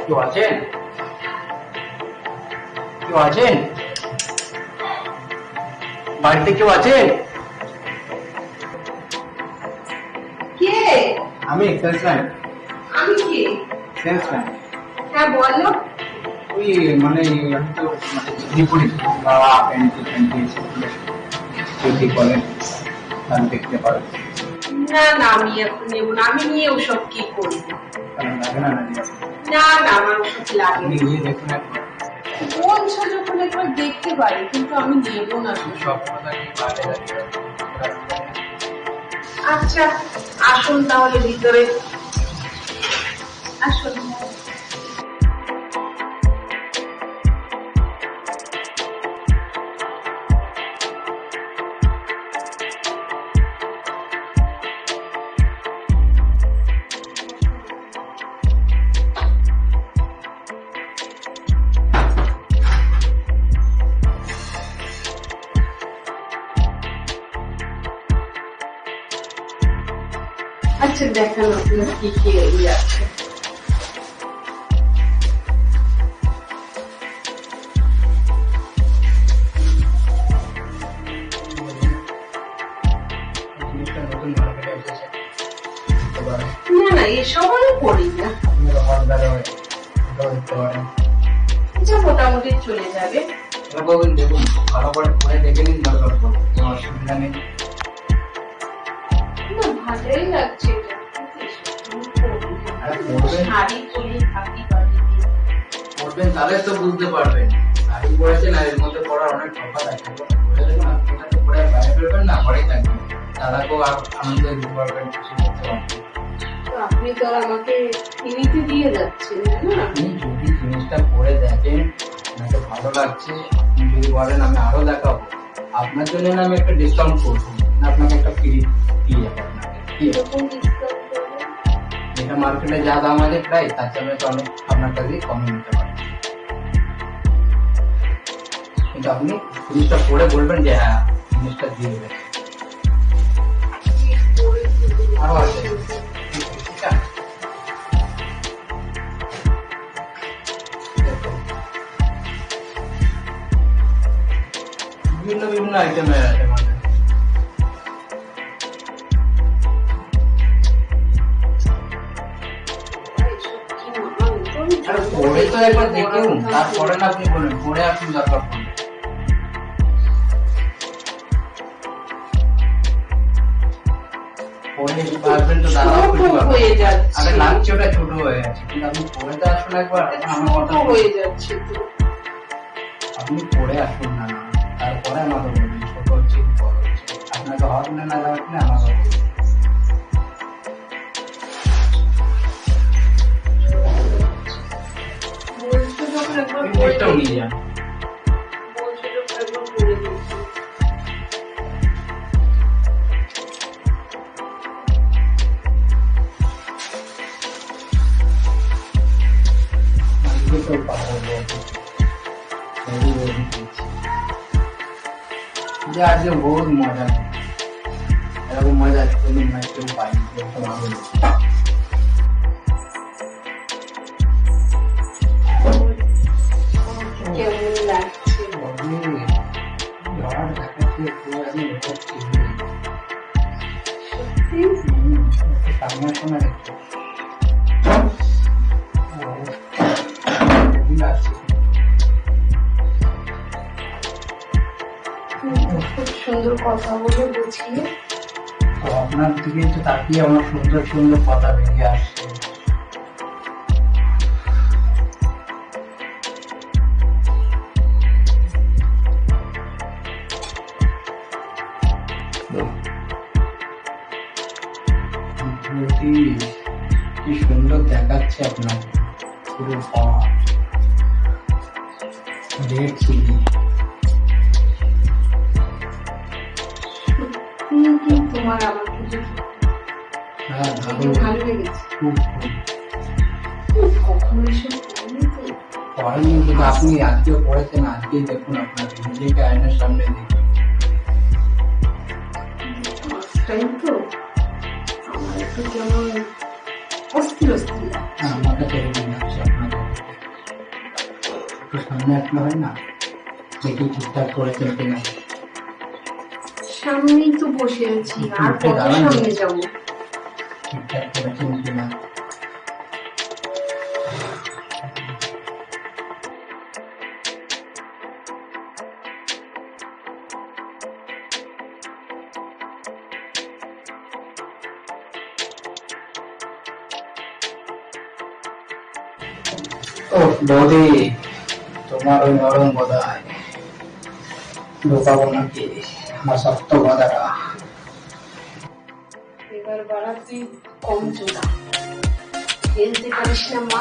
কেউ আছেন? কেউ আছেন? বাড়িতে কেউ আছেন? কে? আমি সেলসম্যান। আমি কে? সেলসম্যান। হ্যাঁ বলো। ওই মানে আমি তো মানে বিক্রি করি বাবা প্যান্টি প্যান্টি যদি বলেন তাহলে দেখতে পারো। না না, আমি এখন নেবো না। আমি নিয়ে ওসব কি করবো? কারণ লাগে না নাকি না না, আমার ওসব লাগে আপনি না। নিয়ে দেখুন একবার। বলছো যখন একবার দেখতে পারি, কিন্তু আমি নেবো না। সব কথা কি বাইরে দাঁড়িয়ে আচ্ছা, আসুন তাহলে ভিতরে আসুন। আচ্ছা, দেখান আপনার কি কি ইয়ে আছে। জিনিসটা নতুন মার্কেটে এসেছে না না, এসব আমি করি না। দেখতে পারেন। আচ্ছা, মোটামুটি চলে যাবে। দেখুন ভালো করে পরে দেখে নিন, দরকার পড়বে কোনো অসুবিধা নেই। না, ভালোই লাগছে এটা। আরে পরবেন শাড়ি পরে থাকি বাড়িতে। পরবেন তাহলে তো বুঝতে পারবেন। শাড়ি পরেছেন আর এর মধ্যে পরার অনেক তফাৎ আছে। পরে দেখুন আপনি এটাতে পরে বাইরে বেরোবেন না, ঘরেই থাকবেন, তারাকেও আনন্দ দিতে পারবেন, খুশি করতে পারবেন। তো আপনি তো আর আমাকে কিনিতে দিয়ে যাচ্ছেন না। আপনি যদি জিনিসটা পরে দেখেন আপনাকে ভালো লাগছে, আপনি যদি বলেন আমি আরো দেখাবো, আপনার জন্য না আমি একটা ডিসকাউন্ট করবো, না আপনাকে একটা ফ্রি দিয়ে যাবো আপনাকে। কি এরকম ডিসকাউন্ট করবেন? যেটা মার্কেটে যা দাম আছে প্রায় তার চেয়ে তো অনেক আপনার কাছে কমে নিতে পারেন। কিন্তু আপনি জিনিসটা পরে বলবেন যে হ্যাঁ জিনিসটা দিয়ে দেবেন। আরো আছে ঠিক আছে। বিভিন্ন বিভিন্ন আইটেমের আছে মানে। আরে পরে তো একবার দেখুন, তারপরে না আপনি বলবেন, পরে আপনি দরকার পড়বে। পরে আসবেন তো দাদাও খুশি ছোট পাবেন। হয়ে যাচ্ছে। আরে লাগছে ওটা ছোট হয়ে যাচ্ছে, কিন্তু আপনি পরে তো আসুন একবার, আমার ছোট কথা হয়ে যাচ্ছে তো। আপনি পরে আসুন না, তারপরে আমাকে বলবেন ছোট হচ্ছে কি বড় হচ্ছে। আপনাকে হবে না না লাগবে আমাকে বলবেন। বলছো যখন একবার এই করে জিনিসটাও দেখি। নিয়ে যান। বলছো যখন একবার করে দেখি। আজকে তো পাবো যে আজকে বহুত মজা নেই, এরকম মজা আজকে কোনদিন নাই, কেউ পাইনি, কেউ তো ভালো নেই। কেমন লাগছে? আপনি ঝড় দেখাচ্ছে পুরো একদম হচ্ছে সামনের সময় দেখছি লাগছে। খুব সুন্দর কথা বলে বুঝিয়ে। তো আপনার দিকে একটু তাকিয়ে আমার সুন্দর সুন্দর কথা বেরিয়ে আসছে। কি সুন্দর দেখাচ্ছে আপনার পুরো রেড চিলি। তোমার আমার কিছু হ্যাঁ ভালো লেগেছে। খুব কখনো এসব করিনি তো। করেনি, কিন্তু আপনি আজকেও পড়েছেন, আজকেই দেখুন আপনাকে নিজেকে আয়নার সামনে দেখুন। ফার্স্ট টাইম তো আমার একটু কেমন অস্থির অস্থির লাগছে। আমার কাছে এরকম লাগছে আপনাকে। সামনে আসলে হয় না, দেখি ঠিকঠাক করেছেন কিনা। সামনেই তো বসে আছি, আর কত সামনে যাবো? ঠিকঠাক করেছেন কিনা। ও বৌদি, তোমার ওই নরম গদায় ঢোকাবো নাকি আমার শক্ত গদাটা? এবার বাড়া তুই কম চোদা, খেলতে পারিস না মা।